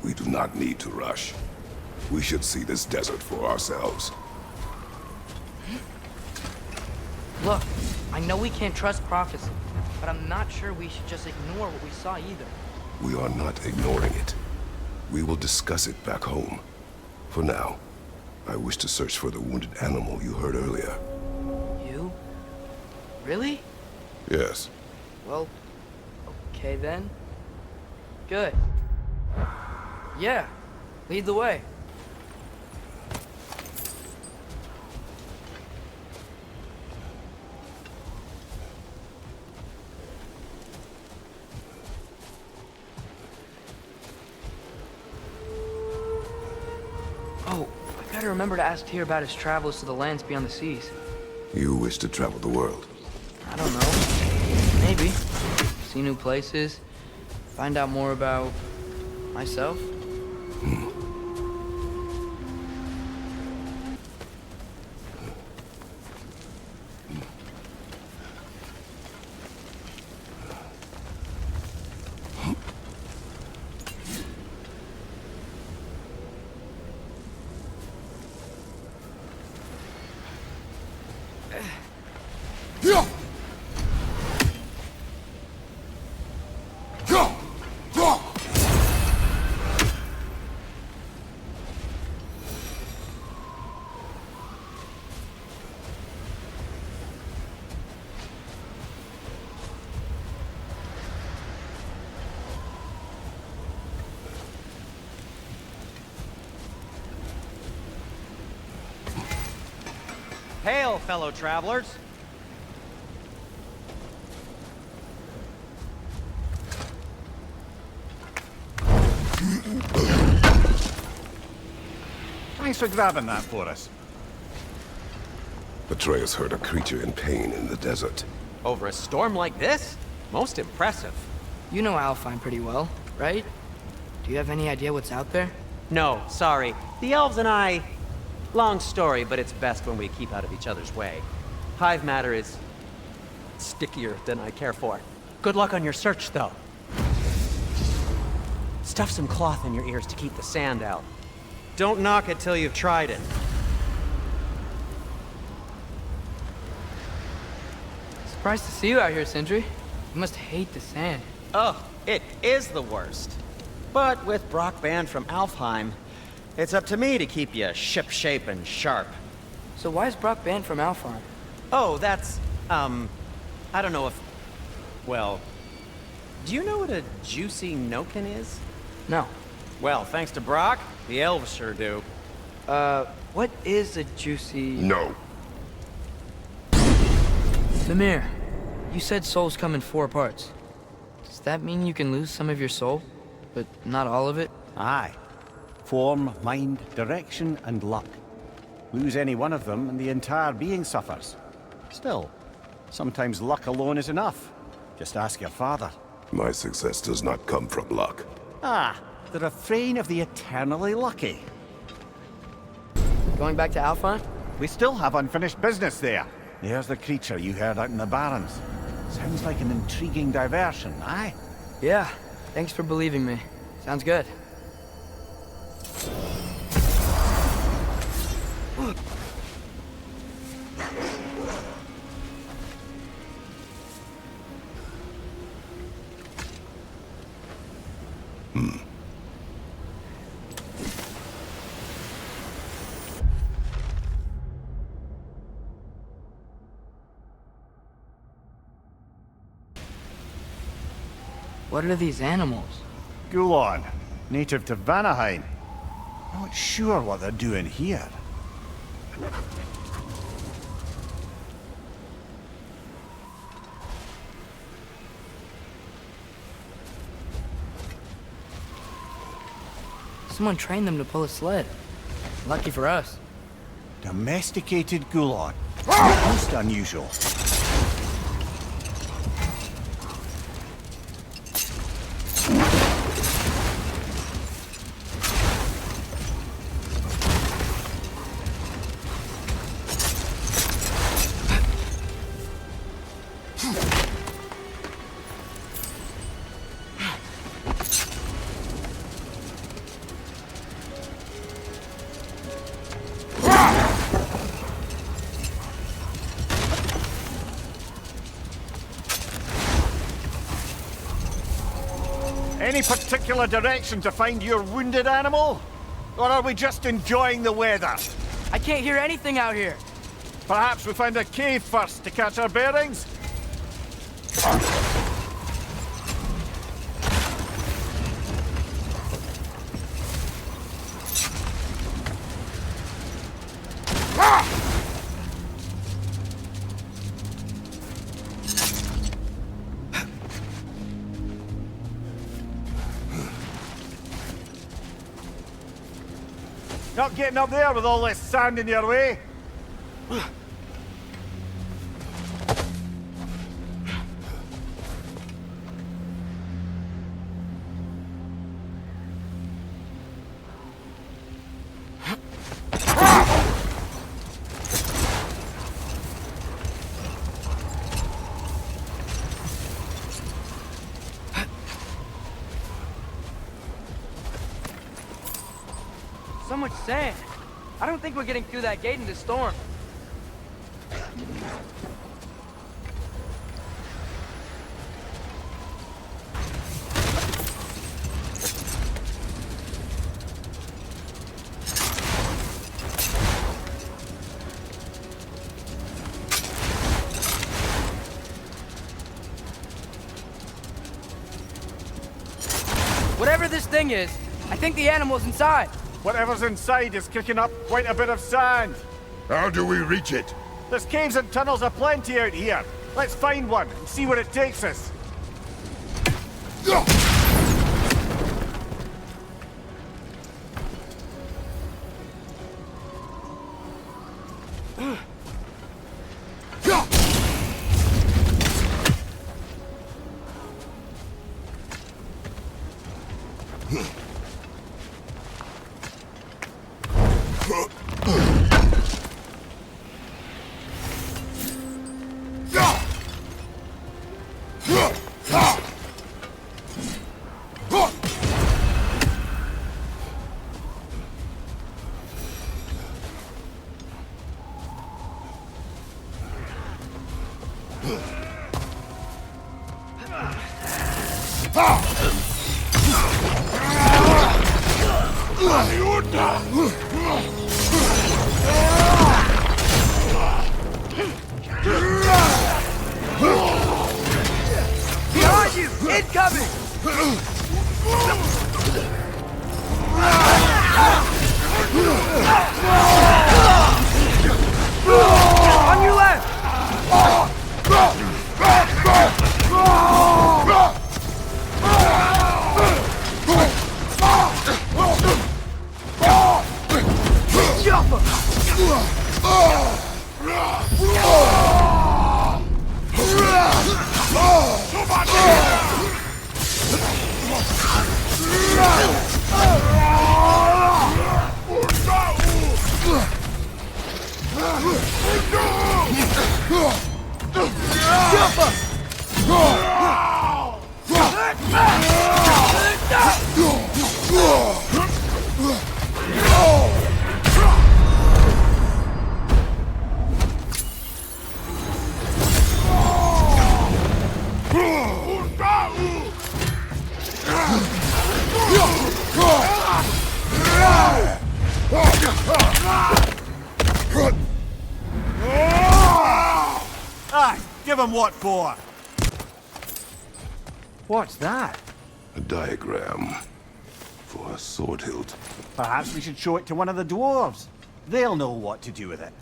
We do not need to rush. We should see this desert for ourselves. Look, I know we can't trust prophecy, but I'm not sure we should just ignore what we saw either. We are not ignoring it. We will discuss it back home. For now, I wish to search for the wounded animal you heard earlier. You? Really? Yes. Well, okay then. Good. Yeah, lead the way. Oh, I gotta remember to ask Tyr about his travels to the lands beyond the seas. You wish to travel the world? I don't know. Maybe. See new places. Find out more about myself. Hail, fellow travelers! Thanks for grabbing that for us. Atreus heard a creature in pain in the desert. Over a storm like this? Most impressive. You know Alfheim pretty well, right? Do you have any idea what's out there? No, sorry. The elves and I... Long story, but it's best when we keep out of each other's way. Hive matter is... stickier than I care for. Good luck on your search, though. Stuff some cloth in your ears to keep the sand out. Don't knock it till you've tried it. Surprised to see you out here, Sindri. You must hate the sand. Oh, it is the worst. But with Brock banned from Alfheim, it's up to me to keep you ship-shape and sharp. So why is Brock banned from Alfheim? Oh, that's, I don't know if... Well, do you know what a juicy noken is? No. Well, thanks to Brock, the elves sure do. What is a juicy... No. Mimir, you said souls come in 4 parts. Does that mean you can lose some of your soul, but not all of it? Aye. Form, mind, direction, and luck. Lose any one of them and the entire being suffers. Still, sometimes luck alone is enough. Just ask your father. My success does not come from luck. Ah, the refrain of the eternally lucky. Going back to Alfheim? We still have unfinished business there. There's the creature you heard out in the Barrens. Sounds like an intriguing diversion, aye? Yeah, thanks for believing me. Sounds good. What are these animals? Gulon, native to Vanaheim. Not sure what they're doing here. Someone trained them to pull a sled. Lucky for us. Domesticated Gulon. Most unusual. Any particular direction to find your wounded animal? Or are we just enjoying the weather? I can't hear anything out here. Perhaps we find a cave first to catch our bearings? Not getting up there with all this sand in your way. So much sand. I don't think we're getting through that gate in the storm. Whatever this thing is, I think the animal's inside. Whatever's inside is kicking up quite a bit of sand. How do we reach it? There's caves and tunnels aplenty out here. Let's find one and see where it takes us. Behind you! Incoming! On your left! Aye, give him what for. What's that? A diagram for a sword hilt. Perhaps we should show it to one of the dwarves. They'll know what to do with it.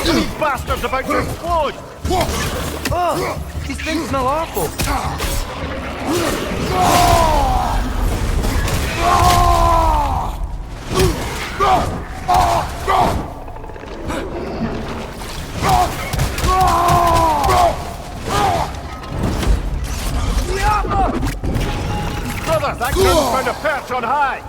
These bastards about to explode! Oh, these things smell awful. Brother, that gun's found a perch on high!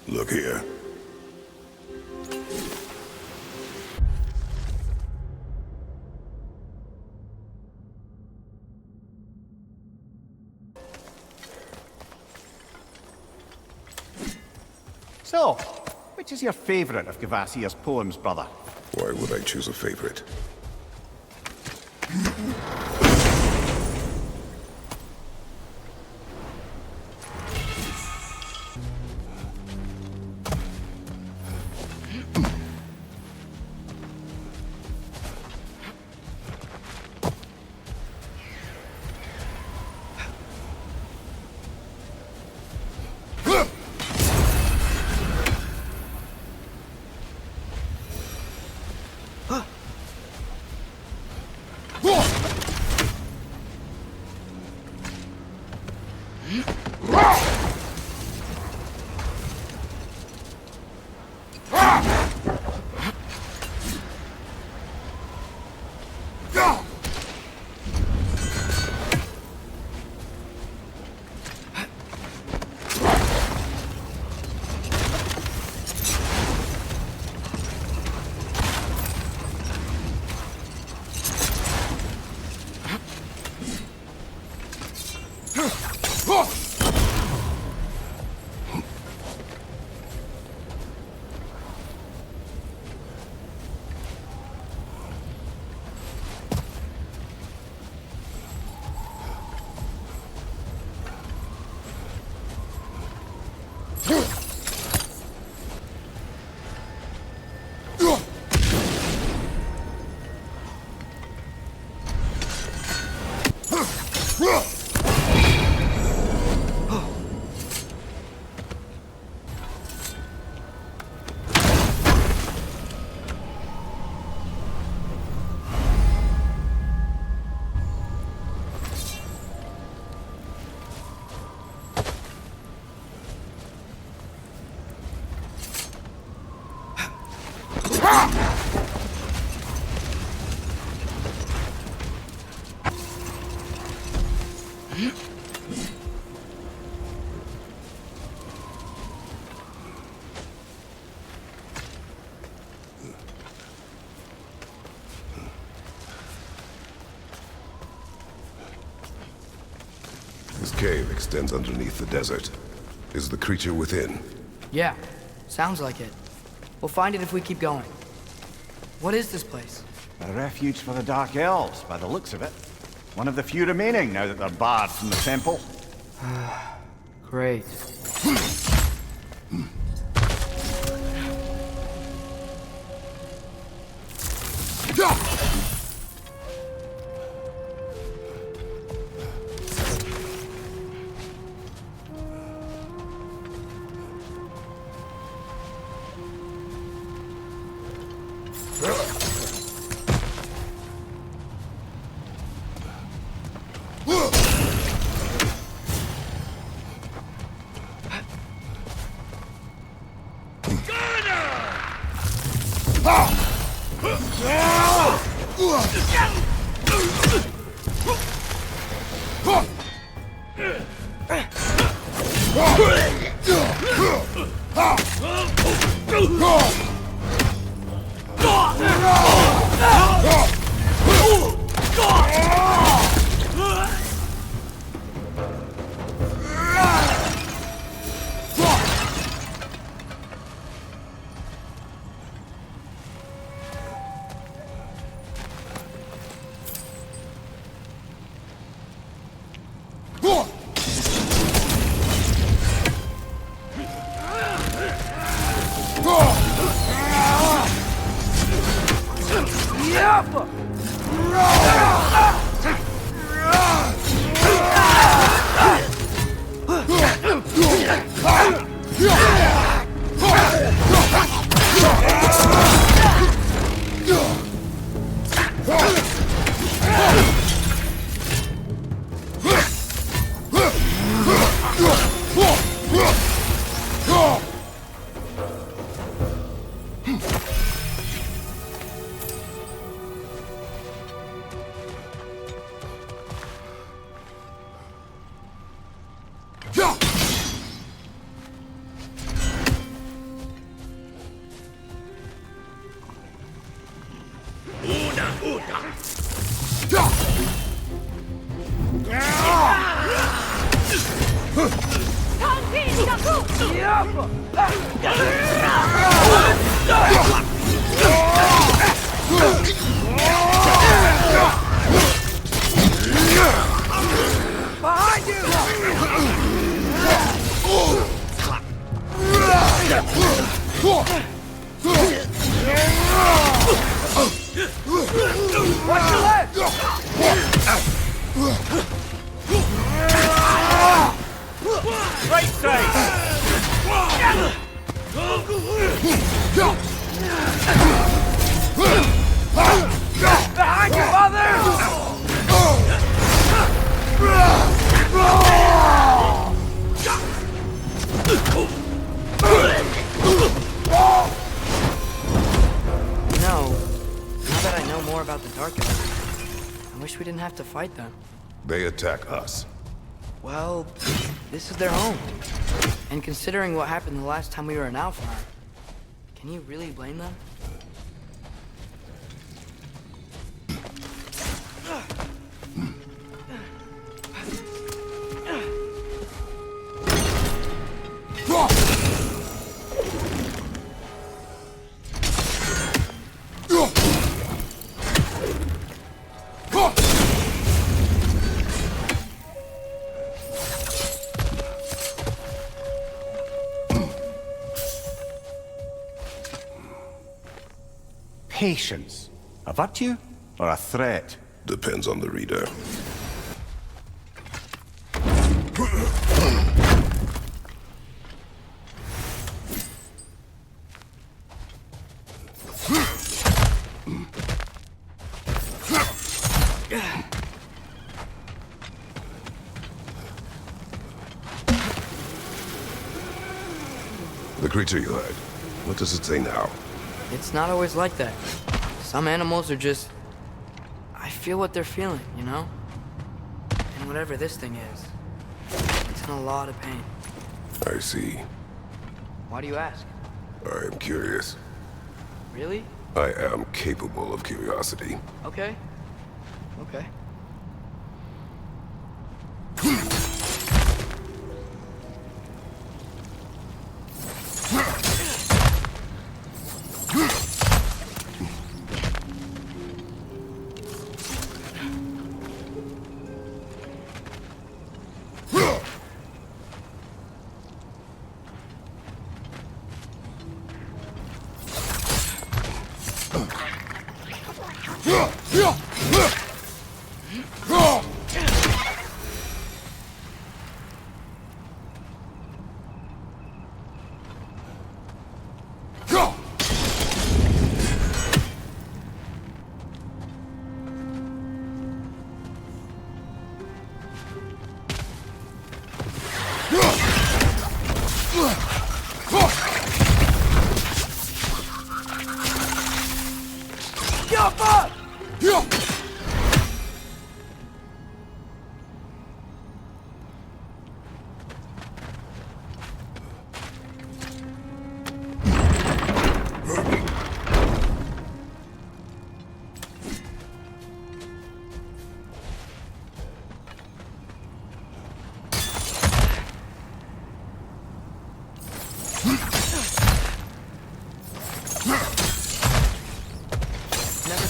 Look here. So, which is your favourite of Gavassia's poems, brother? Why would I choose a favorite? This cave extends underneath the desert. Is the creature within? Yeah, sounds like it. We'll find it if we keep going. What is this place? A refuge for the Dark Elves, by the looks of it. One of the few remaining now that they're barred from the temple. Great. To fight them. They attack us. Well, this is their home. And considering what happened the last time we were in Alfheim, can you really blame them? Patience. A virtue or a threat? Depends on the reader. The creature you heard, what does it say now? It's not always like that. Some animals are just... I feel what they're feeling, you know? And whatever this thing is, it's in a lot of pain. I see. Why do you ask? I am curious. Really? I am capable of curiosity. Okay. Okay.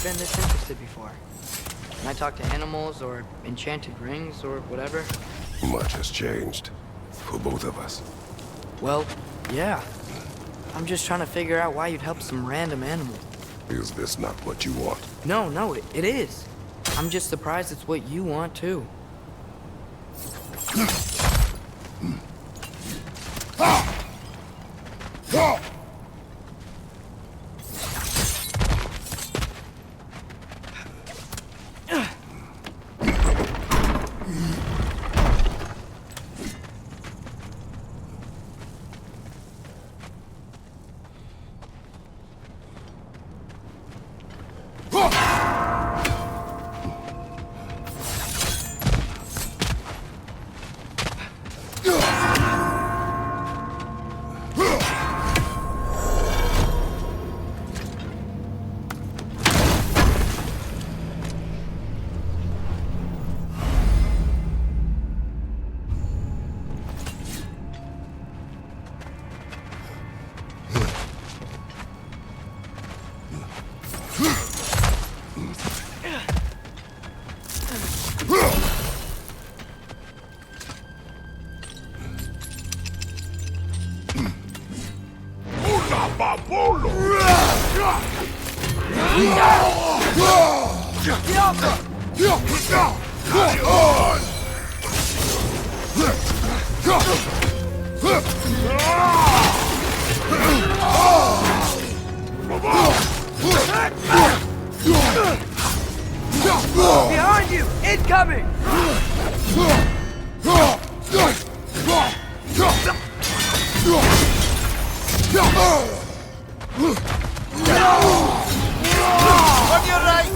been this interested before. When I talk to animals or enchanted rings or whatever. Much has changed. For both of us. Well, yeah. I'm just trying to figure out why you'd help some random animal. Is this not what you want? No, it is. I'm just surprised it's what you want, too. Behind you! Incoming! On your right!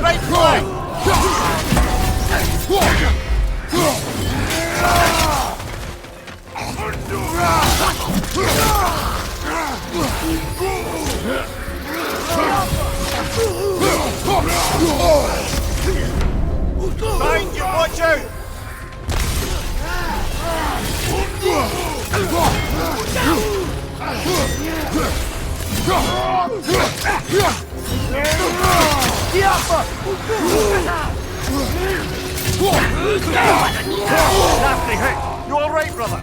Right flank! Mind you, watch out! Nasty hit! You alright, brother?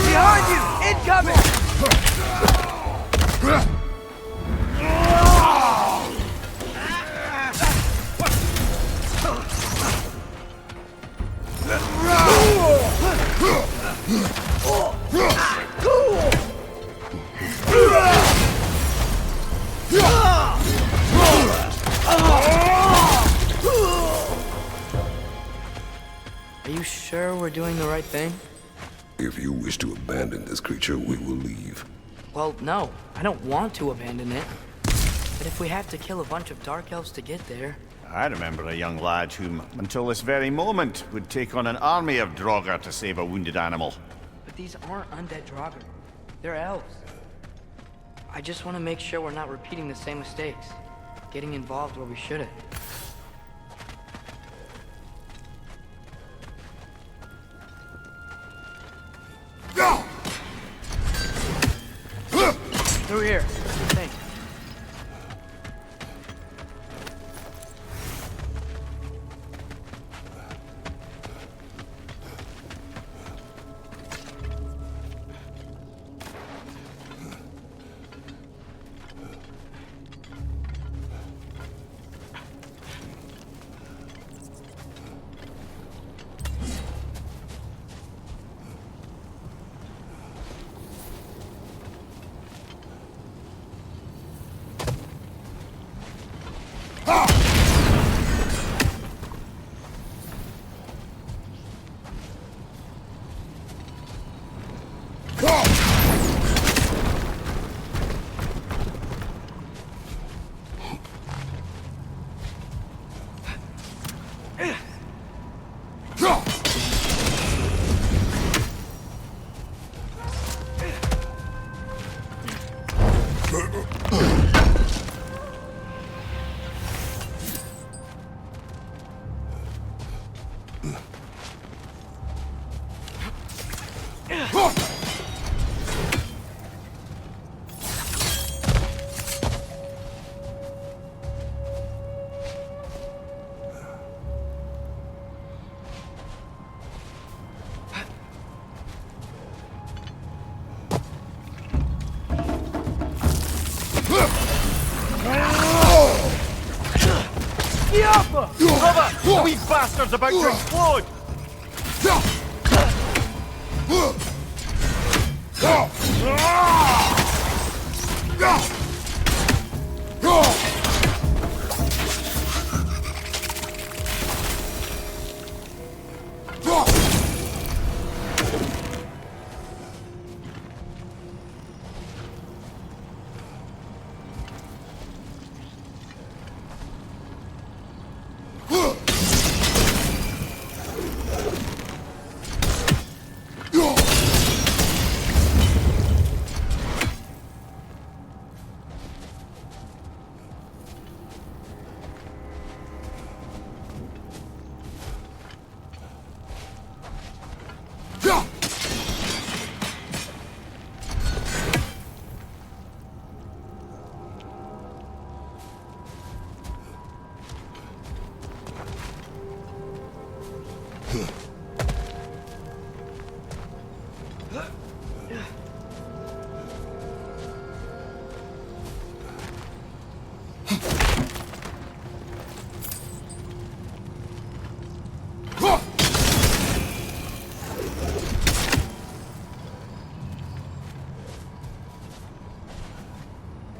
Behind you! Incoming! Are you sure we're doing the right thing? If you wish to abandon this creature, we will leave. Well, no. I don't want to abandon it. But if we have to kill a bunch of dark elves to get there... I remember a young lad whom, until this very moment, would take on an army of Draugr to save a wounded animal. But these aren't undead Draugr. They're elves. I just want to make sure we're not repeating the same mistakes. Getting involved where we shouldn't. Through here. Thanks. Brother! The wee bastard's about to explode!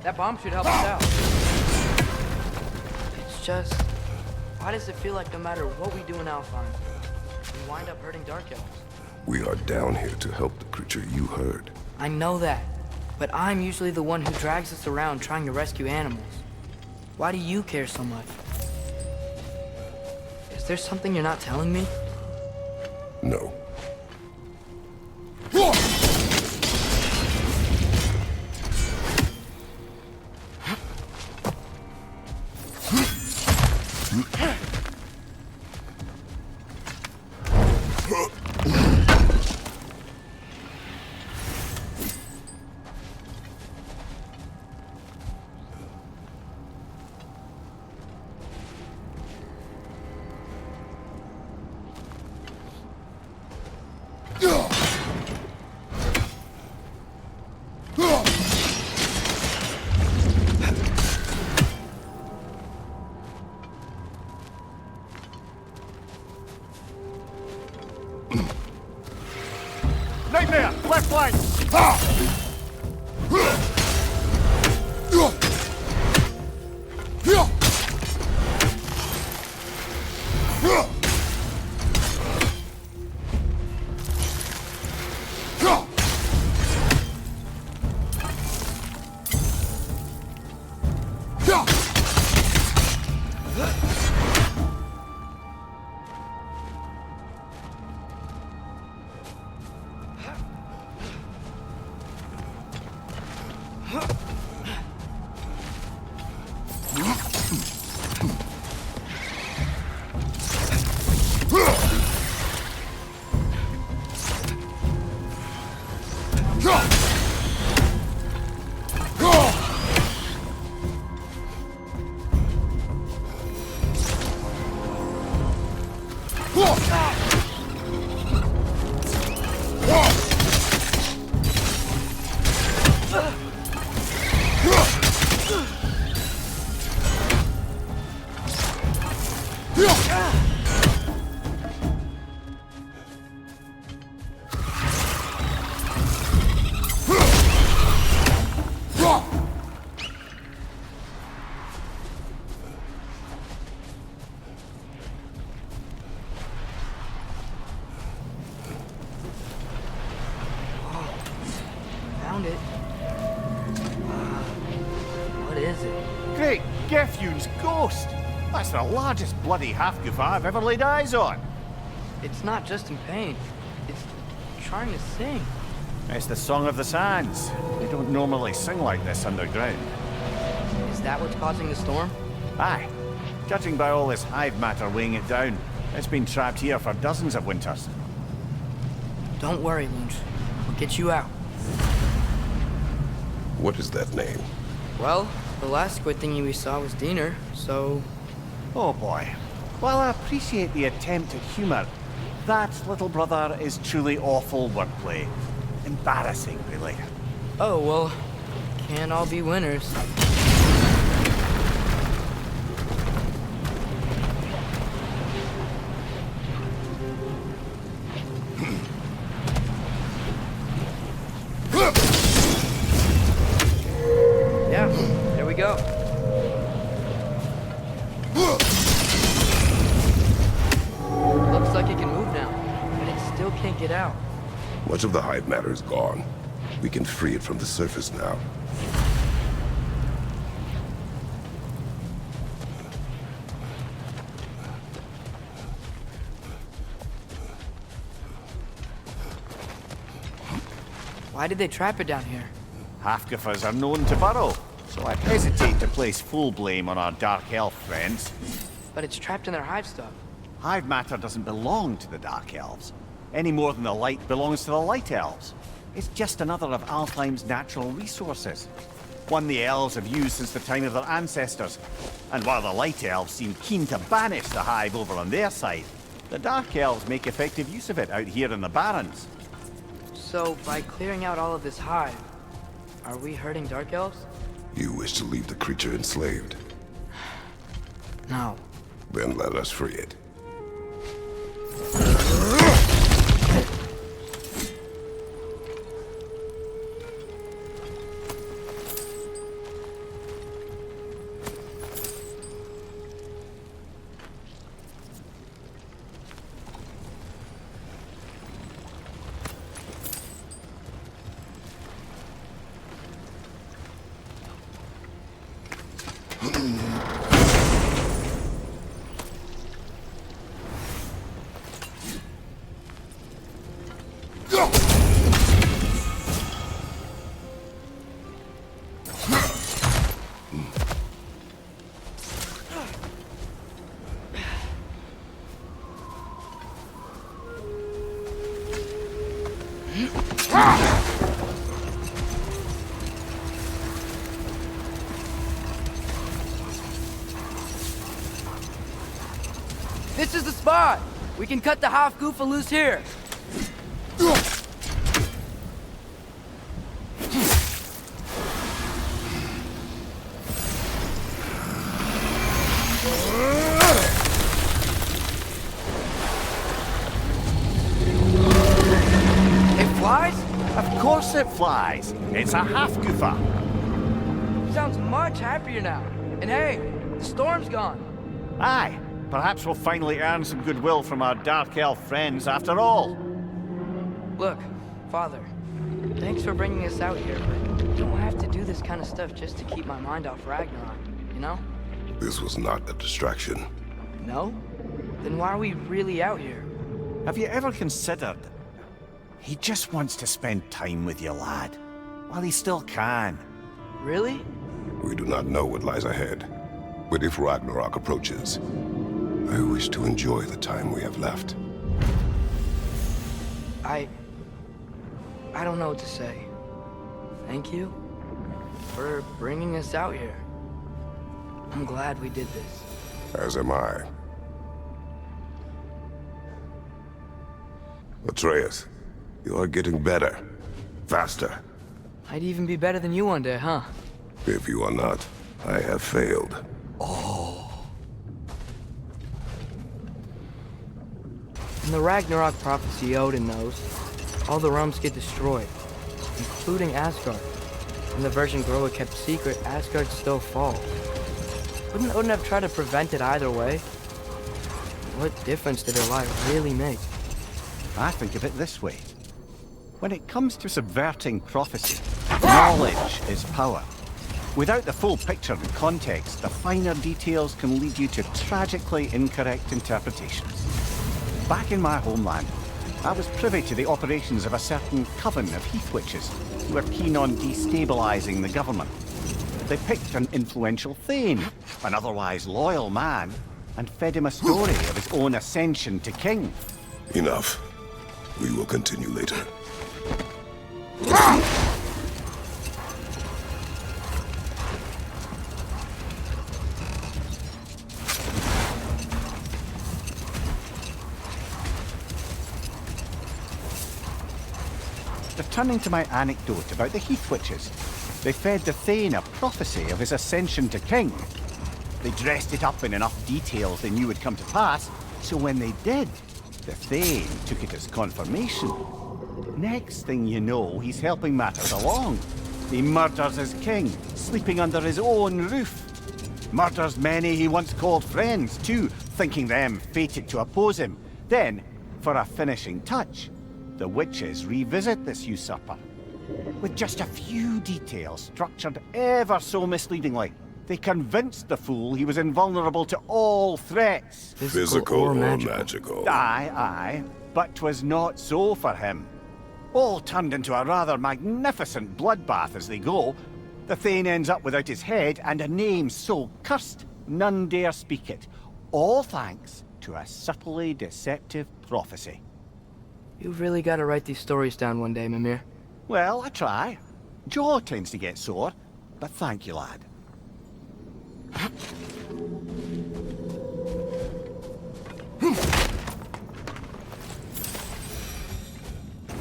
That bomb should help us out. It's just, why does it feel like no matter what we do in Alfheim, we wind up hurting Dark Elves? We are down here to help the creature you heard. I know that, but I'm usually the one who drags us around trying to rescue animals. Why do you care so much? Is there something you're not telling me? No. Nightmare! Left flank! Found it. What is it? Great Gefyun's ghost! That's the largest bloody half-goof I've ever laid eyes on. It's not just in pain. It's trying to sing. It's the Song of the Sands. They don't normally sing like this underground. Is that what's causing the storm? Aye. Judging by all this hive matter weighing it down, it's been trapped here for dozens of winters. Don't worry, Lunch. get you out. What is that name? Well, the last squid thingy we saw was Diener, so... Oh boy. While I appreciate the attempt at humor, that, little brother, is truly awful wordplay. Embarrassing, really. Oh, well, can't all be winners. Yeah, there we go. Looks like it can move now, but it still can't get out. Much of the hive matter is gone. We can free it from the surface now. Why did they trap it down here? Half-giffers are known to burrow, so I'd hesitate to place full blame on our Dark Elf friends. But it's trapped in their hive stuff. Hive matter doesn't belong to the Dark Elves, any more than the light belongs to the Light Elves. It's just another of Alfheim's natural resources. One the elves have used since the time of their ancestors. And while the Light Elves seem keen to banish the hive over on their side, the Dark Elves make effective use of it out here in the Barrens. So, by clearing out all of this hive, are we hurting Dark Elves? You wish to leave the creature enslaved? No. Then let us free it. This is the spot! We can cut the half goofa loose here! It flies? Of course it flies. It's a half-goofa. Sounds much happier now. And hey, the storm's gone. Aye. Perhaps we'll finally earn some goodwill from our Dark Elf friends after all. Look, Father, thanks for bringing us out here, but you don't have to do this kind of stuff just to keep my mind off Ragnarok, you know? This was not a distraction. No? Then why are we really out here? Have you ever considered... He just wants to spend time with you, lad. While he still can. Really? We do not know what lies ahead. But if Ragnarok approaches, I wish to enjoy the time we have left. I don't know what to say. Thank you for bringing us out here. I'm glad we did this. As am I. Atreus, you are getting better. Faster. I'd even be better than you one day, huh? If you are not, I have failed. In the Ragnarok prophecy Odin knows, all the realms get destroyed, including Asgard. In the version GoW kept secret, Asgard still falls. Wouldn't Odin have tried to prevent it either way? What difference did her lie really make? I think of it this way. When it comes to subverting prophecy, knowledge is power. Without the full picture and context, the finer details can lead you to tragically incorrect interpretations. Back in my homeland, I was privy to the operations of a certain coven of heath witches who were keen on destabilizing the government. They picked an influential thane, an otherwise loyal man, and fed him a story of his own ascension to king. Enough. We will continue later. Returning to my anecdote about the Heath Witches, they fed the Thane a prophecy of his ascension to king. They dressed it up in enough details they knew would come to pass, so when they did, the Thane took it as confirmation. Next thing you know, he's helping matters along. He murders his king, sleeping under his own roof. Murders many he once called friends, too, thinking them fated to oppose him. Then, for a finishing touch, the witches revisit this usurper. With just a few details structured ever so misleadingly, they convinced the fool he was invulnerable to all threats. Physical or magical? Aye, but 'twas not so for him. All turned into a rather magnificent bloodbath as they go. The Thane ends up without his head and a name so cursed none dare speak it. All thanks to a subtly deceptive prophecy. You've really got to write these stories down one day, Mimir. Well, I try. Jaw tends to get sore, but thank you, lad.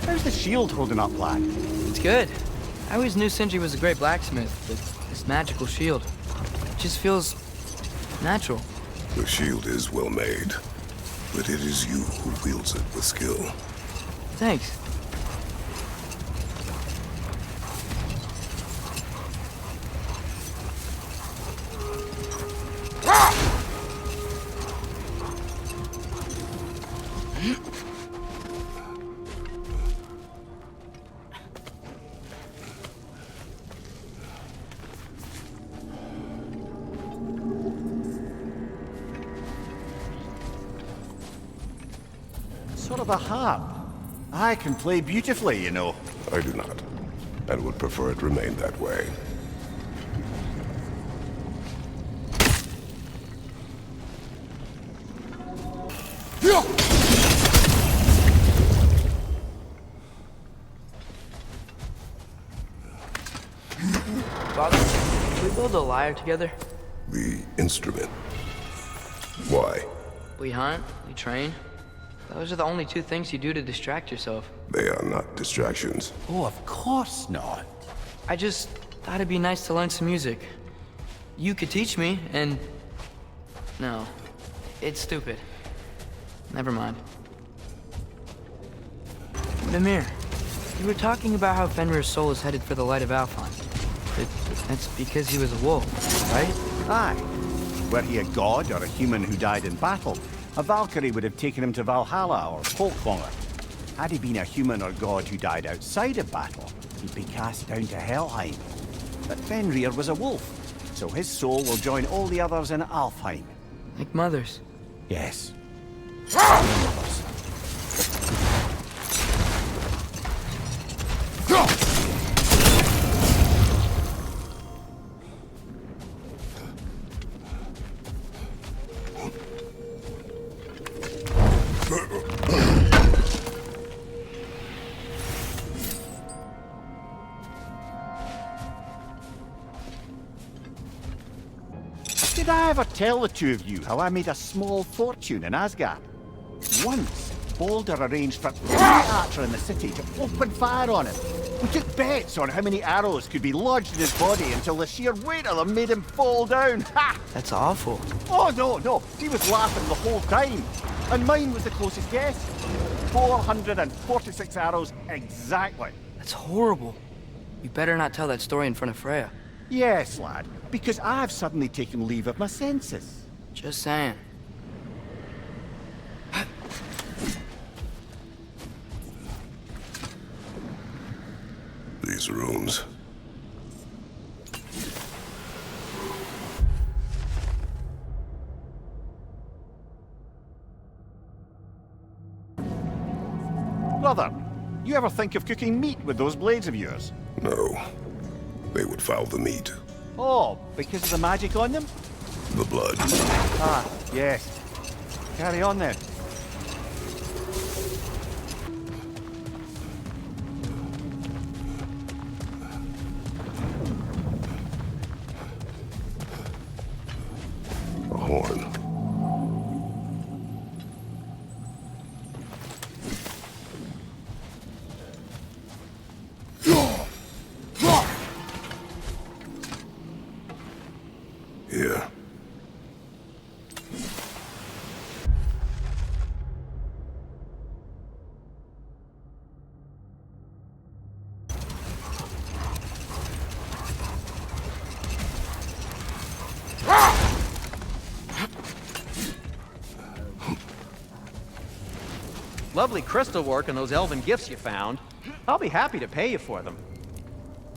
How's the shield holding up, lad? It's good. I always knew Sindri was a great blacksmith, but this magical shield, it just feels natural. The shield is well made, but it is you who wields it with skill. Thanks. Sort of a harp. I can play beautifully, you know. I do not, and would prefer it remain that way. Father, should we build a lyre together? The instrument. Why? We hunt, we train. Those are the only two things you do to distract yourself. They are not distractions. Oh, of course not. I just thought it'd be nice to learn some music. You could teach me, and... No. It's stupid. Never mind. Mimir, you were talking about how Fenrir's soul is headed for the light of Alfheim. But that's because he was a wolf, right? Aye. Were he a god or a human who died in battle, a Valkyrie would have taken him to Valhalla or Folkmonger. Had he been a human or god who died outside of battle, he'd be cast down to Helheim. But Fenrir was a wolf, so his soul will join all the others in Alfheim. Like mothers. Yes. Did I ever tell the two of you how I made a small fortune in Asgard? Once, Balder arranged for every archer in the city to open fire on him. We took bets on how many arrows could be lodged in his body until the sheer weight of them made him fall down. Ha! That's awful. Oh, no. He was laughing the whole time. And mine was the closest guess. 446 arrows exactly. That's horrible. You better not tell that story in front of Freya. Yes, lad, because I've suddenly taken leave of my senses. Just saying. These rooms. Brother, you ever think of cooking meat with those blades of yours? No. They would foul the meat. Oh, because of the magic on them? The blood. Ah, yes. Carry on then. Here. Lovely crystal work and those elven gifts you found. I'll be happy to pay you for them.